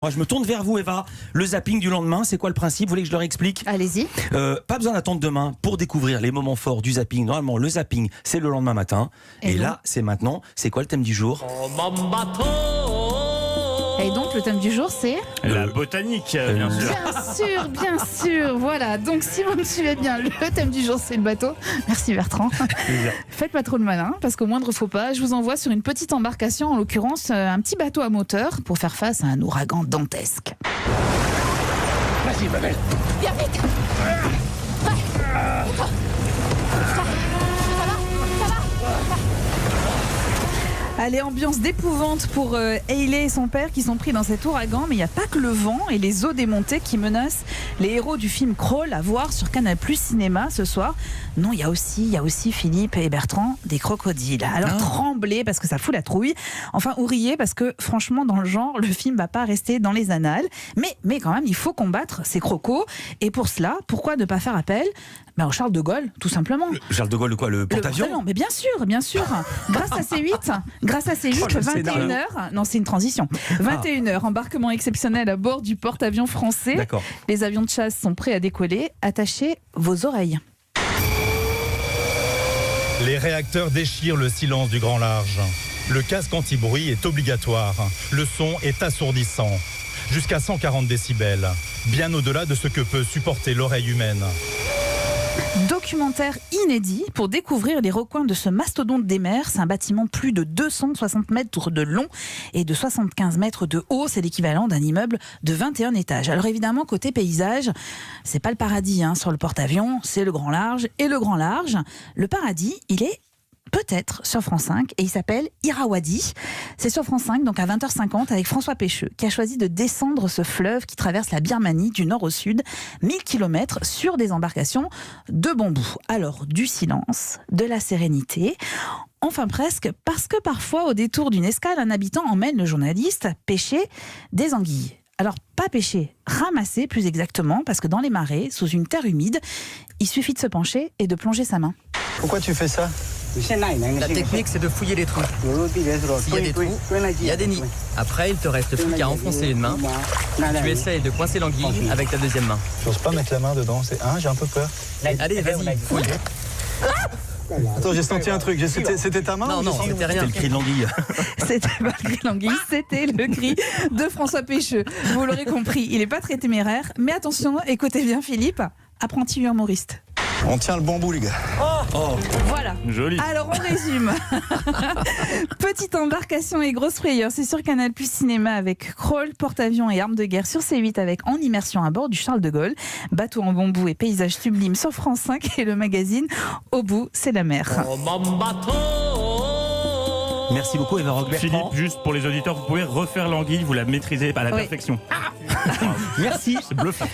Moi, je me tourne vers vous, Eva. Le zapping du lendemain, c'est quoi le principe? Vous voulez que je leur explique? Allez-y. Pas besoin d'attendre demain pour découvrir les moments forts du zapping. Normalement, le zapping, c'est le lendemain matin. Et là, c'est maintenant. C'est quoi le thème du jour? Et donc, le thème du jour, c'est la botanique, bien sûr. Bien sûr, voilà. Donc, si vous me suivez bien, le thème du jour, c'est le bateau. Merci Bertrand. Faites pas trop le malin, parce qu'au moindre faux pas, je vous envoie sur une petite embarcation, en l'occurrence un petit bateau à moteur, pour faire face à un ouragan dantesque. Vas-y, ma belle. Viens vite. Allez, ambiance d'épouvante pour Hayley et son père qui sont pris dans cet ouragan. Mais il n'y a pas que le vent et les eaux démontées qui menacent les héros du film Crawl à voir sur Canal+ Cinéma ce soir. Non, il y a aussi Philippe et Bertrand, des crocodiles. Alors tremblez parce que ça fout la trouille. Enfin, ou riez parce que franchement, dans le genre, le film va pas rester dans les annales. Mais quand même, il faut combattre ces crocos. Et pour cela, pourquoi ne pas faire appel au Charles de Gaulle, tout simplement. Charles de Gaulle, quoi, le porte-avions? Mais bien sûr. Grâce à C8, 21h. Non, c'est une transition. 21h, embarquement exceptionnel à bord du porte-avions français. D'accord. Les avions de chasse sont prêts à décoller. Attachez vos oreilles. Les réacteurs déchirent le silence du grand large. Le casque anti-bruit est obligatoire. Le son est assourdissant. Jusqu'à 140 décibels. Bien au-delà de ce que peut supporter l'oreille humaine. Documentaire inédit pour découvrir les recoins de ce mastodonte des mers. C'est un bâtiment plus de 260 mètres de long et de 75 mètres de haut. C'est l'équivalent d'un immeuble de 21 étages. Alors évidemment, côté paysage, c'est pas le paradis sur le porte-avions, c'est le grand large. Et le grand large, le paradis, il est peut-être sur France 5 et il s'appelle Irrawaddy. C'est sur France 5, donc à 20h50 avec François Pêcheux qui a choisi de descendre ce fleuve qui traverse la Birmanie du nord au sud, 1000 km sur des embarcations de bambou. Alors du silence, de la sérénité, enfin presque, parce que parfois au détour d'une escale, un habitant emmène le journaliste pêcher des anguilles. Alors, pas pêcher, ramasser plus exactement, parce que dans les marais, sous une terre humide, il suffit de se pencher et de plonger sa main. Pourquoi tu fais ça? La technique, c'est de fouiller les trous. S'il y a des trous, il y a des nids. Après, il te reste plus qu'à enfoncer une main. Tu essayes de coincer l'anguille avec ta deuxième main. J'ose pas mettre la main dedans, j'ai un peu peur. Allez, vas-y, fouille. Attends, j'ai senti un truc. C'était ta main? Non, c'était rien. C'était le cri de l'anguille. C'était pas le cri de l'anguille, c'était le cri de François Pêcheux. Vous l'aurez compris, il n'est pas très téméraire. Mais attention, écoutez bien Philippe, apprenti humoriste. On tient le bambou, les gars. Voilà. Joli. Alors on résume. Petite embarcation et grosse frayeur, c'est sur Canal+ Cinéma avec Crawl, porte-avions et armes de guerre sur C8 avec En immersion à bord du Charles de Gaulle, bateau en bambou et paysages sublimes sur France 5 et le magazine Au bout, c'est la mer. Merci beaucoup, Eva Roquebert. Philippe, juste pour les auditeurs, vous pouvez refaire l'anguille, vous la maîtrisez à la perfection. Merci. C'est bluffant.